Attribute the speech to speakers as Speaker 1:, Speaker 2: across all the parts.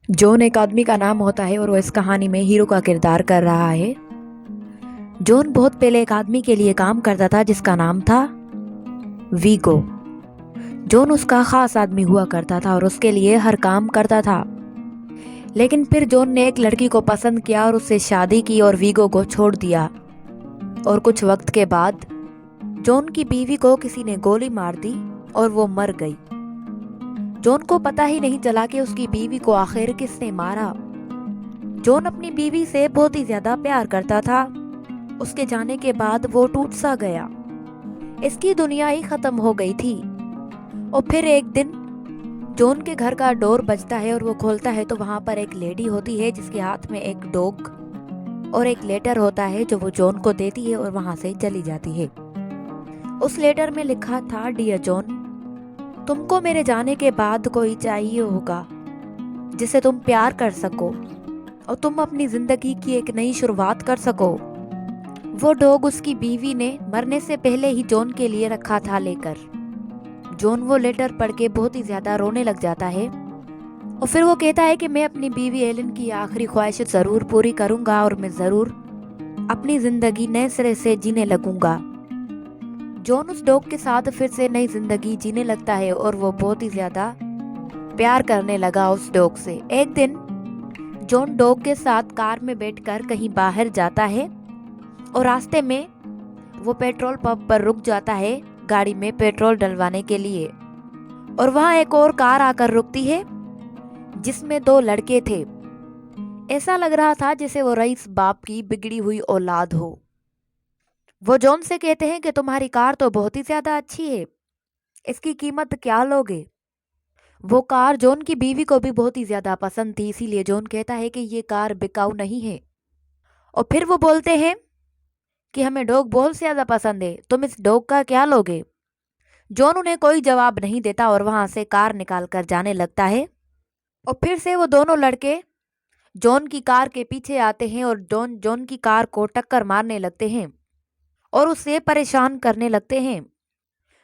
Speaker 1: John एक आदमी का नाम होता है और वो इस कहानी में हीरो का किरदार कर रहा है। जॉन बहुत पहले एक आदमी के लिए काम करता था जिसका नाम था वीगो। जॉन उसका खास आदमी हुआ करता था और उसके लिए हर काम करता था। लेकिन फिर जॉन ने एक लड़की को पसंद किया और उससे शादी की और वीगो को छोड़ दिया। और कुछ वक्त के बाद जॉन की बीवी को किसी ने गोली मार दी और वो मर गई। जॉन को पता ही नहीं चला कि उसकी बीवी को आखिर किसने मारा। जॉन अपनी बीवी से बहुत ही ज्यादा प्यार करता था। उसके जाने के बाद वो टूट सा गया। इसकी दुनिया ही खत्म हो गई थी। और फिर एक दिन जॉन के घर का डोर बजता है और वो खोलता है तो वहां पर एक लेडी होती है जिसके हाथ में एक डॉग और एक लेटर होता है जो वो जॉन को देती है और वहां से चली जाती है। उस लेटर में लिखा था, डियर जॉन, तुमको मेरे जाने के बाद कोई चाहिए होगा जिसे तुम प्यार कर सको और तुम अपनी जिंदगी की एक नई शुरुआत कर सको। वो डॉग उसकी बीवी ने मरने से पहले ही जॉन के लिए रखा था लेकर। जॉन वो लेटर पढ़ के बहुत ही ज्यादा रोने लग जाता है और फिर वो कहता है कि मैं अपनी बीवी एलन की आखिरी ख्वाहिश जरूर पूरी करूंगा और मैं जरूर अपनी जिंदगी नए सिरे से जीने लगूंगा। जॉन उस डॉग के साथ फिर से नई जिंदगी जीने लगता है और वो बहुत ही ज्यादा प्यार करने लगा उस डॉग से। एक दिन जॉन डॉग के साथ कार में बैठकर कहीं बाहर जाता है और रास्ते में वो पेट्रोल पंप पर रुक जाता है गाड़ी में पेट्रोल डलवाने के लिए। और वहाँ एक और कार आकर रुकती है जिसमें दो लड़के थे। ऐसा लग रहा था जैसे वो रईस बाप की बिगड़ी हुई औलाद हो। वो जॉन से कहते हैं कि तुम्हारी कार तो बहुत ही ज्यादा अच्छी है, इसकी कीमत क्या लोगे। वो कार जॉन की बीवी को भी बहुत ही ज्यादा पसंद थी, इसीलिए जॉन कहता है कि ये कार बिकाऊ नहीं है। और फिर वो बोलते हैं कि हमें डॉग बहुत ज्यादा पसंद है, तुम इस डॉग का क्या लोगे। जॉन उन्हें कोई जवाब नहीं देता और वहां से कार निकाल कर जाने लगता है। और फिर से वो दोनों लड़के जॉन की कार के पीछे आते हैं और जॉन की कार को टक्कर मारने लगते हैं और उसे परेशान करने लगते हैं।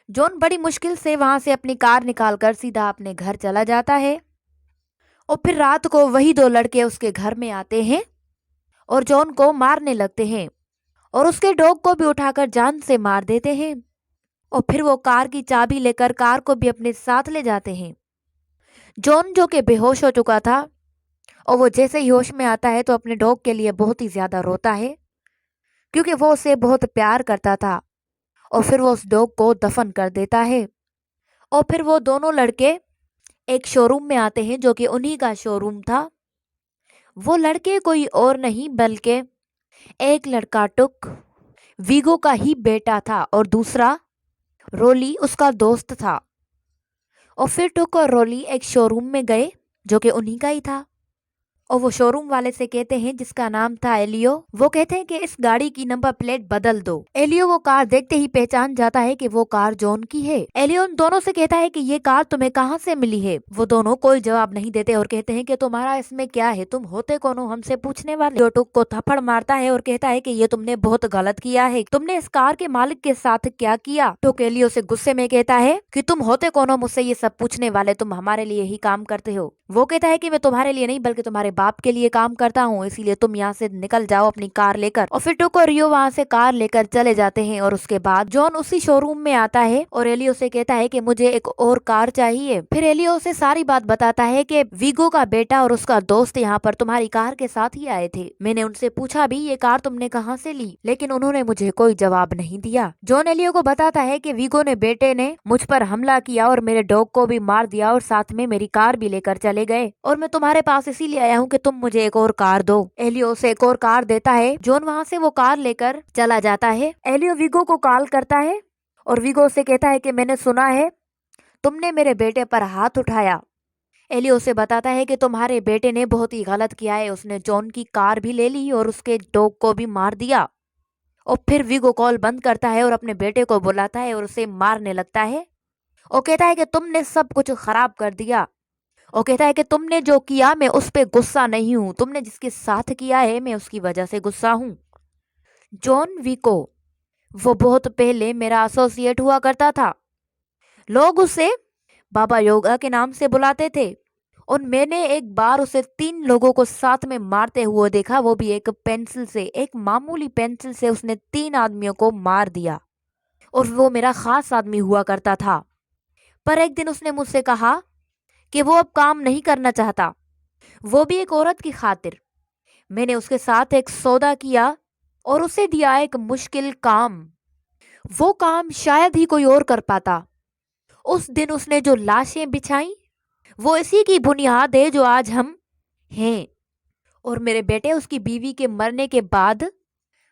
Speaker 1: जॉन बड़ी मुश्किल से वहां से अपनी कार निकालकर सीधा अपने घर चला जाता है। और फिर रात को वही दो लड़के उसके घर में आते हैं और जॉन को मारने लगते हैं और उसके डॉग को भी उठाकर जान से मार देते हैं। और फिर वो कार की चाबी लेकर कार को भी अपने साथ ले जाते हैं। जॉन जो कि बेहोश हो चुका था और वो जैसे ही होश में आता है तो अपने डॉग के लिए बहुत ही ज्यादा रोता है क्योंकि वो उसे बहुत प्यार करता था। और फिर वो उस डॉग को दफन कर देता है। और फिर वो दोनों लड़के एक शोरूम में आते हैं जो कि उन्हीं का शोरूम था। वो लड़के कोई और नहीं बल्कि एक लड़का टुक वीगो का ही बेटा था और दूसरा रोली उसका दोस्त था। और फिर टुक और रोली एक शोरूम में गए जो कि उन्हीं का ही था। और वो शोरूम वाले से कहते हैं जिसका नाम था एलियो, वो कहते हैं कि इस गाड़ी की नंबर प्लेट बदल दो। एलियो वो कार देखते ही पहचान जाता है कि वो कार जॉन की है। एलियो उन दोनों से कहता है कि ये कार तुम्हें कहाँ से मिली है। वो दोनों कोई जवाब नहीं देते और कहते हैं कि तुम्हारा इसमें क्या है, तुम होते कौन हो हमसे पूछने वाले। जो टुक को थप्पड़ मारता है और कहता है कि ये तुमने बहुत गलत किया है, तुमने इस कार के मालिक के साथ क्या किया। टुक एलियो से गुस्से में कहता है कि तुम होते कौन हो मुझसे ये सब पूछने वाले, तुम हमारे लिए ही काम करते हो। वो कहता है कि मैं तुम्हारे लिए नहीं बल्कि तुम्हारे बाप के लिए काम करता हूँ, इसीलिए तुम यहाँ से निकल जाओ अपनी कार लेकर। और फिर टुक और रियो वहाँ से कार लेकर चले जाते हैं। और उसके बाद जॉन उसी शोरूम में आता है और एलियो से कहता है कि मुझे एक और कार चाहिए। फिर एलियो उसे सारी बात बताता है कि वीगो का बेटा और उसका दोस्त यहाँ पर तुम्हारी कार के साथ ही आए थे। मैंने उनसे पूछा भी ये कार तुमने कहाँ से ली, लेकिन उन्होंने मुझे कोई जवाब नहीं दिया। जॉन एलियो को बताता है कि वीगो ने बेटे ने मुझ पर हमला किया और मेरे डॉग को भी मार दिया और साथ में मेरी कार भी लेकर चले गए और मैं तुम्हारे पास इसीलिए आया हूँ कि तुम मुझे एक और कार दो। एलियो उसे एक और कार देता है। जॉन वहाँ से वो कार लेकर चला जाता है। एलियो वीगो को कॉल करता है और वीगो से कहता है कि मैंने सुना है तुमने मेरे बेटे पर हाथ उठाया। एलियो उसे बताता है कि तुम्हारे बेटे ने बहुत ही गलत किया है, उसने जॉन की कार भी ले ली और उसके डॉग को भी मार दिया। और फिर वीगो कॉल बंद करता है और अपने बेटे को बुलाता है और उसे मारने लगता है और कहता है कि तुमने सब कुछ खराब कर दिया। और कहता है कि तुमने जो किया मैं उस पे गुस्सा नहीं हूँ, तुमने जिसके साथ किया है मैं उसकी वजह से गुस्सा हूँ। जॉन विको वो बहुत पहले मेरा एसोसिएट हुआ करता था। लोग उसे बाबा योगा के नाम से बुलाते थे اور میں نے ایک بار اسے 3 لوگوں کو ساتھ میں مارتے ہوئے دیکھا، وہ بھی ایک پینسل سے، ایک معمولی پینسل سے اس نے 3 آدمیوں کو مار دیا، اور وہ میرا خاص آدمی ہوا کرتا تھا۔ پر ایک دن اس نے مجھ سے کہا کہ وہ اب کام نہیں کرنا چاہتا، وہ بھی ایک عورت کی خاطر۔ میں نے اس کے ساتھ ایک سودا کیا اور اسے دیا ایک مشکل کام، وہ کام شاید ہی کوئی اور کر پاتا۔ اس دن اس نے جو لاشیں بچھائیں وہ اسی کی بنیاد ہے جو آج ہم ہیں۔ اور میرے بیٹے، اس کی بیوی کے مرنے کے بعد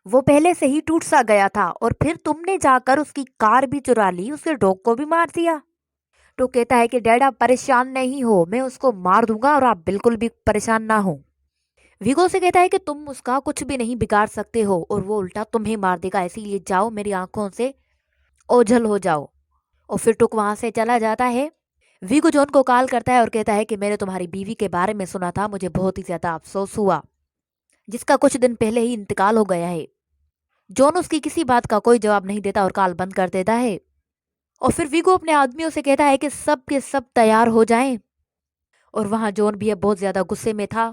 Speaker 1: وہ پہلے سے ہی ٹوٹ سا گیا تھا، اور پھر تم نے جا کر اس کی کار بھی چرا لی، اس کے ڈاگ کو بھی مار دیا۔ تو کہتا ہے کہ ڈیڈ آپ پریشان نہیں ہو، میں اس کو مار دوں گا اور آپ بالکل بھی پریشان نہ ہو۔ ویگو سے کہتا ہے کہ تم اس کا کچھ بھی نہیں بگاڑ سکتے ہو، اور وہ الٹا تمہیں مار دے گا، اسی لیے جاؤ میری آنکھوں سے اوجھل ہو جاؤ۔ اور پھر ٹک وہاں سے چلا جاتا ہے۔ ویگو جون کو کال کرتا ہے اور کہتا ہے کہ میں نے تمہاری بیوی کے بارے میں سنا تھا، مجھے بہت ہی زیادہ افسوس ہوا، جس کا کچھ دن پہلے ہی انتقال ہو گیا ہے۔ جون اس کی کسی بات کا کوئی جواب نہیں دیتا اور کال بند کر دیتا ہے۔ اور پھر ویگو اپنے آدمیوں سے کہتا ہے کہ سب کے سب تیار ہو جائیں، اور وہاں جون بھی اب بہت زیادہ غصے میں تھا،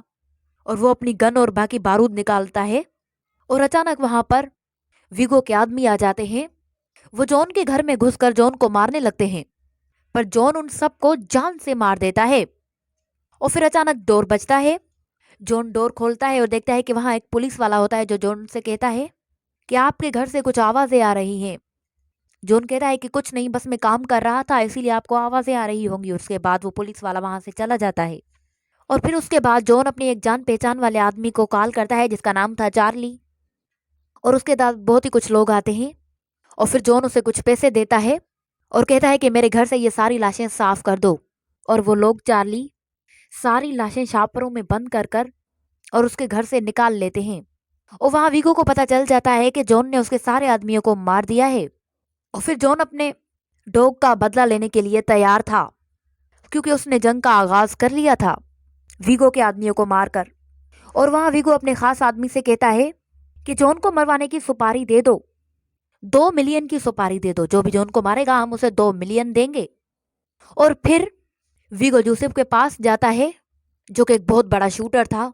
Speaker 1: اور وہ اپنی گن اور باقی بارود نکالتا ہے، اور اچانک وہاں پر ویگو کے آدمی آ جاتے ہیں۔ وہ جون کے گھر میں گھس کر جون کو مارنے لگتے ہیں، پر جون ان سب کو جان سے مار دیتا ہے۔ اور پھر اچانک ڈور بجتا ہے، جون ڈور کھولتا ہے اور دیکھتا ہے کہ وہاں ایک پولیس والا ہوتا ہے جو جون سے کہتا ہے کہ آپ کے گھر سے کچھ آوازیں آ رہی ہیں۔ جون کہتا ہے کہ کچھ نہیں، بس میں کام کر رہا تھا اسی لیے آپ کو آوازیں آ رہی ہوں گی۔ اس کے بعد وہ پولیس والا وہاں سے چلا جاتا ہے، اور پھر اس کے بعد جون اپنی ایک جان پہچان والے آدمی کو کال کرتا ہے جس کا نام تھا چارلی، اور اس کے بعد بہت ہی کچھ لوگ آتے ہیں، اور پھر جون اسے کچھ پیسے دیتا ہے اور کہتا ہے کہ میرے گھر سے یہ ساری لاشیں صاف کر دو۔ اور وہ لوگ چارلی ساری لاشیں شاپروں میں بند کر کر اور اس کے گھر سے نکال لیتے ہیں، اور وہاں ویگو کو پتا چل جاتا ہے کہ جون نے اس کے سارے آدمیوں کو مار دیا ہے۔ اور پھر جون اپنے ڈوگ کا بدلہ لینے کے لیے تیار تھا، کیونکہ اس نے جنگ کا آغاز کر لیا تھا ویگو کے آدمیوں کو مار کر۔ اور وہاں ویگو اپنے خاص آدمی سے کہتا ہے کہ جون کو مروانے کی سپاری دے دو، 2 ملین کی سپاری دے دو، جو بھی جون کو مارے گا ہم اسے 2 ملین دیں گے۔ اور پھر ویگو جوسف کے پاس جاتا ہے جو کہ ایک بہت بڑا شوٹر تھا،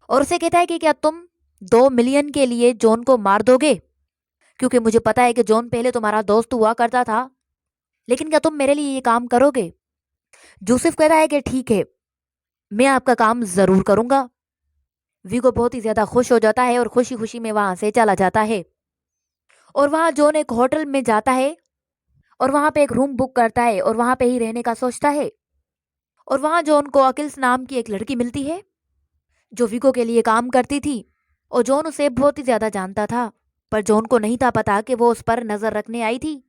Speaker 1: اور اسے کہتا ہے کہ کیا تم 2 ملین کے لیے جون کو مار دو گے؟ کیونکہ مجھے پتا ہے کہ جون پہلے تمہارا دوست ہوا کرتا تھا، لیکن کیا تم میرے لیے یہ کام کرو گے؟ جوسف کہتا ہے کہ ٹھیک ہے، میں آپ کا کام ضرور کروں گا۔ ویگو بہت ہی زیادہ خوش ہو جاتا ہے اور خوشی خوشی میں وہاں سے چلا جاتا ہے، اور وہاں جون ایک ہوٹل میں جاتا ہے اور وہاں پہ ایک روم بک کرتا ہے اور وہاں پہ ہی رہنے کا سوچتا ہے۔ اور وہاں جون کو اکلس نام کی ایک لڑکی ملتی ہے جو ویگو کے لیے کام کرتی تھی، اور جون اسے بہت ہی زیادہ جانتا تھا، پر جون کو نہیں تھا پتا کہ وہ اس پر نظر رکھنے آئی تھی،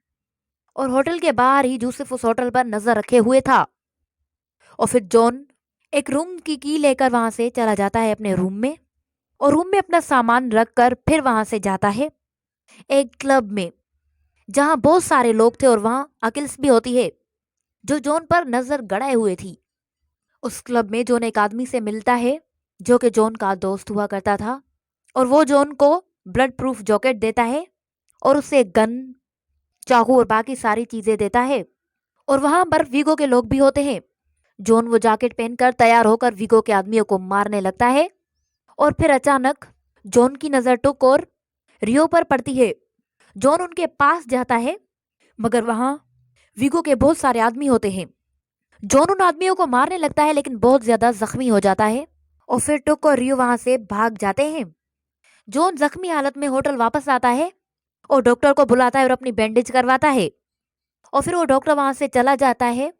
Speaker 1: اور ہوٹل کے باہر ہی جوسف اس ہوٹل پر نظر رکھے ہوئے تھا۔ اور پھر جون ایک روم کی کی لے کر وہاں سے چلا جاتا ہے اپنے روم میں، اور روم میں اپنا سامان رکھ کر پھر وہاں سے جاتا ہے ایک کلب میں جہاں بہت سارے لوگ تھے، اور وہاں اکلس بھی ہوتی ہے جو جون پر نظر گڑائے ہوئے تھی۔ اس کلب میں جون ایک آدمی سے ملتا ہے جو کہ جون کا دوست ہوا کرتا تھا، اور وہ جون کو بلڈ پروف جاکٹ دیتا ہے اور اسے گن، چاقو اور باقی ساری چیزیں دیتا ہے، اور وہاں پر ویگو کے لوگ بھی ہوتے ہیں۔ جون وہ جاکٹ پہن کر تیار ہو کر ویگو کے آدمیوں کو مارنے لگتا ہے، اور پھر اچانک جون کی نظر ٹک اور ریو پر پڑتی ہے۔ جون ان کے پاس جاتا ہے، مگر وہاں ویگو کے بہت سارے آدمی ہوتے ہیں۔ جون ان آدمیوں کو مارنے لگتا ہے لیکن بہت زیادہ زخمی ہو جاتا ہے، اور پھر ٹک اور ریو وہاں سے بھاگ جاتے ہیں۔ جون زخمی حالت میں ہوٹل واپس آتا ہے اور ڈاکٹر کو بلاتا ہے اور اپنی بینڈیج کرواتا ہے، اور پھر وہ ڈاکٹر وہاں سے چلا جاتا ہے۔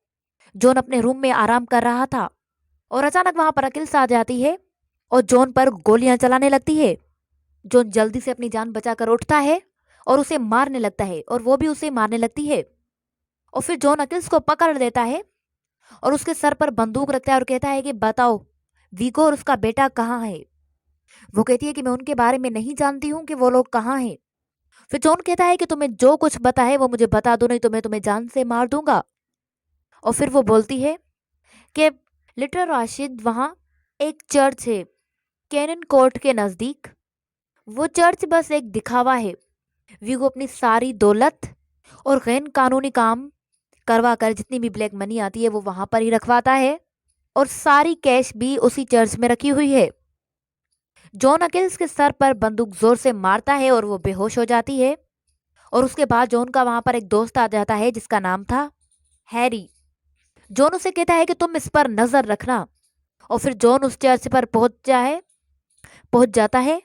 Speaker 1: جون اپنے روم میں آرام کر رہا تھا، اور اچانک وہاں پر اکلس آ جاتی ہے اور جون پر گولیاں چلانے لگتی ہے۔ جون جلدی سے اپنی جان بچا کر اٹھتا ہے اور اسے مارنے لگتا ہے، اور وہ بھی اسے مارنے لگتی ہے۔ اور پھر جون اکلس کو پکڑ دیتا ہے اور اس کے سر پر بندوق رکھتا ہے اور کہتا ہے کہ بتاؤ ویگو اور اس کا بیٹا کہاں ہے؟ وہ کہتی ہے کہ میں ان کے بارے میں نہیں جانتی ہوں کہ وہ لوگ کہاں ہیں۔ پھر جون کہتا ہے کہ تمہیں جو کچھ پتا ہے وہ مجھے بتا دو، نہیں تو میں تمہیں جان سے مار دوں گا۔ اور پھر وہ بولتی ہے کہ لٹل راشد، وہاں ایک چرچ ہے کینن کورٹ کے نزدیک، وہ چرچ بس ایک دکھاوا ہے۔ ویگو اپنی ساری دولت اور غیر قانونی کام کروا کر جتنی بھی بلیک منی آتی ہے وہ وہاں پر ہی رکھواتا ہے، और सारी कैश भी उसी चर्च में रखी हुई है। जॉन अकिल्स के सर पर बंदूक जोर से मारता है और वो बेहोश हो जाती है। और उसके बाद जॉन का वहां पर एक दोस्त आ जाता है जिसका नाम था हैरी। जॉन उसे कहता है कि तुम इस पर नजर रखना। और फिर जॉन उस चर्च पर पहुंच जाता है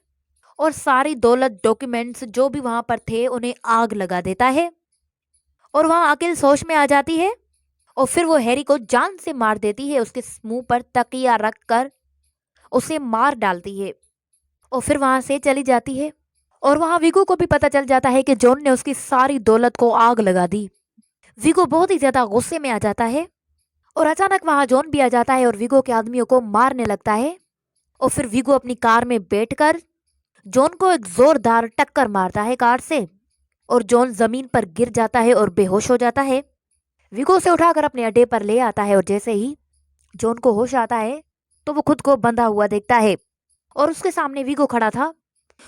Speaker 1: और सारी दौलत डॉक्यूमेंट्स जो भी वहां पर थे उन्हें आग लगा देता है। और वहां अकिल्स होश में आ जाती है और फिर वो हैरी को जान से मार देती है, उसके मुंह पर तकिया रख कर उसे मार डालती है और फिर वहां से चली जाती है। और वहां विगो को भी पता चल जाता है कि जॉन ने उसकी सारी दौलत को आग लगा दी। विगो बहुत ही ज्यादा गुस्से में आ जाता है और अचानक वहां जॉन भी आ जाता है और विगो के आदमियों को मारने लगता है। और फिर विगो अपनी कार में बैठकर जॉन को एक जोरदार टक्कर मारता है कार से और जॉन जमीन पर गिर जाता है और बेहोश हो जाता है। विगो उसे उठाकर अपने अड्डे पर ले आता है और जैसे ही जॉन को होश आता है तो वो खुद को बंधा हुआ देखता है और उसके सामने विगो खड़ा था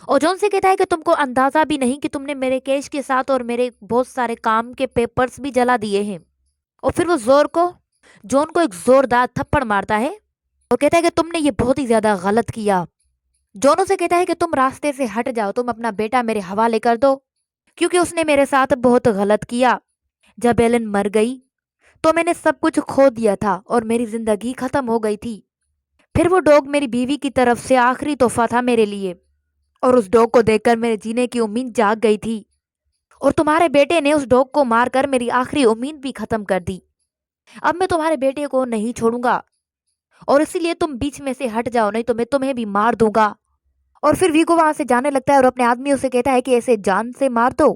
Speaker 1: और जॉन से कहता है कि तुमको अंदाजा भी नहीं कि तुमने मेरे कैश के साथ और मेरे बहुत सारे काम के पेपर्स भी जला दिए हैं। और फिर वो जॉन को एक जोरदार थप्पड़ मारता है और कहता है कि तुमने ये बहुत ही ज्यादा गलत किया। जॉन उसे कहता है कि तुम रास्ते से हट जाओ, तुम अपना बेटा मेरे हवाले कर दो क्योंकि उसने मेरे साथ बहुत गलत किया। जब एलन मर गई तो मैंने सब कुछ खो दिया था और मेरी जिंदगी खत्म हो गई थी। फिर वो डॉग मेरी बीवी की तरफ से आखिरी तोहफा था मेरे लिए और उस डॉग को देखकर मेरे जीने की उम्मीद जाग गई थी और तुम्हारे बेटे ने उस डॉग को मारकर मेरी आखिरी उम्मीद भी खत्म कर दी। अब मैं तुम्हारे बेटे को नहीं छोड़ूंगा और इसीलिए तुम बीच में से हट जाओ, नहीं तो मैं तुम्हें भी मार दूंगा। और फिर वीगो वहां से जाने लगता है और अपने आदमियों से कहता है कि ऐसे जान से मार दो।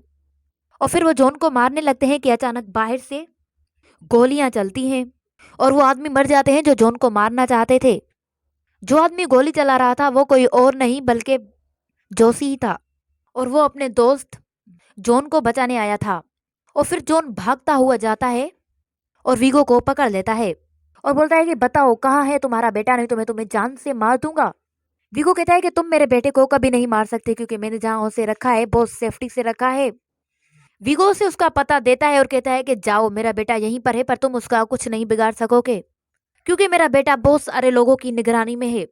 Speaker 1: और फिर वो जॉन को मारने लगते हैं कि अचानक बाहर से गोलियां चलती हैं और वो आदमी मर जाते हैं जो जॉन को मारना चाहते थे। जो आदमी गोली चला रहा था वो कोई और नहीं बल्कि जोशी ही था और वो अपने दोस्त जॉन को बचाने आया था। और फिर जॉन भागता हुआ जाता है और वीगो को पकड़ लेता है और बोलता है कि बताओ कहाँ है तुम्हारा बेटा, नहीं तो मैं तुम्हें जान से मार दूंगा। वीगो कहता है कि तुम मेरे बेटे को कभी नहीं मार सकते क्योंकि मैंने जहाँ उसे रखा है बहुत सेफ्टी से रखा है। वीगो से उसका पता देता है और कहता है कि जाओ, मेरा बेटा यहीं पर है पर तुम उसका कुछ नहीं बिगाड़ सकोगे क्योंकि मेरा बेटा बहुत सारे लोगों की निगरानी में है।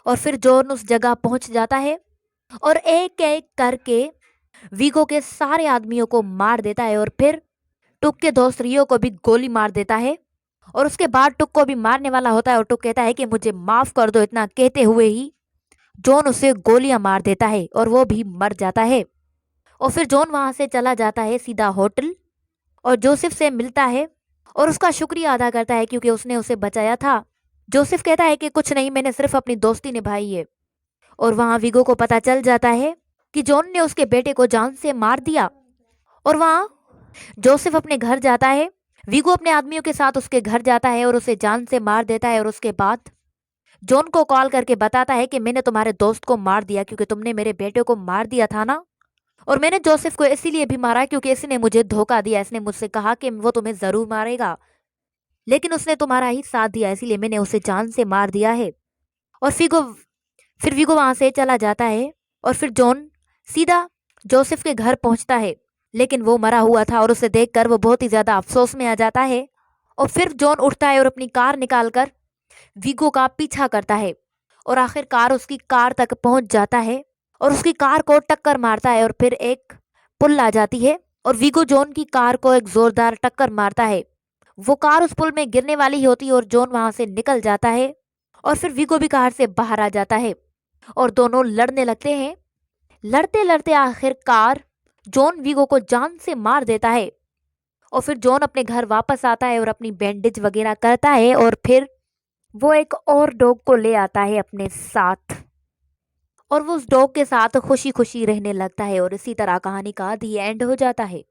Speaker 1: और फिर जॉन उस जगह पहुंच जाता है और एक एक करके वीगो के सारे आदमियों को मार देता है और फिर टुक के दोस्त रियो को भी गोली मार देता है। और उसके बाद टुक को भी मारने वाला होता है और टुक कहता है कि मुझे माफ कर दो। इतना कहते हुए ही जॉन उसे गोलियां मार देता है और वो भी मर जाता है। और फिर जॉन वहां से चला जाता है सीधा होटल और जोसेफ से मिलता है और उसका शुक्रिया अदा करता है क्योंकि उसने उसे बचाया था। जोसेफ कहता है कि कुछ नहीं, मैंने सिर्फ अपनी दोस्ती निभाई है। और वहां वीगो को पता चल जाता है कि जॉन ने उसके बेटे को जान से मार दिया। और वहां जोसेफ अपने घर जाता है, वीगो अपने आदमियों के साथ उसके घर जाता है और उसे जान से मार देता है। और उसके बाद जॉन को कॉल करके बताता है कि मैंने तुम्हारे दोस्त को मार दिया क्योंकि तुमने मेरे बेटे को मार दिया था ना। और मैंने जोसेफ को इसीलिए भी मारा क्योंकि इसने मुझे धोखा दिया। इसने मुझसे कहा कि वो तुम्हें जरूर मारेगा लेकिन उसने तुम्हारा ही साथ दिया, इसीलिए मैंने उसे जान से मार दिया है। और फिर वीगो वहां से चला जाता है और फिर जॉन सीधा जोसेफ के घर पहुंचता है लेकिन वो मरा हुआ था और उसे देखकर वो बहुत ही ज्यादा अफसोस में आ जाता है। और फिर जॉन उठता है और अपनी कार निकालकर वीगो का पीछा करता है और आखिरकार उसकी कार तक पहुंच जाता है और उसकी कार को टक्कर मारता है और फिर एक पुल आ जाती है और वीगो जॉन की कार को एक जोरदार टक्कर मारता है। वो कार उस पुल में गिरने वाली होती है और जॉन वहां से निकल जाता है और फिर वीगो भी कार से बाहर आ जाता है और दोनों लड़ने लगते हैं। लड़ते लड़ते आखिरकार जॉन वीगो को जान से मार देता है और फिर जॉन अपने घर वापस आता है और अपनी बैंडेज वगैरह करता है और फिर वो एक और डॉग को ले आता है अपने साथ और वो उस डॉग के साथ खुशी खुशी रहने लगता है। और इसी तरह कहानी का दी एंड हो जाता है।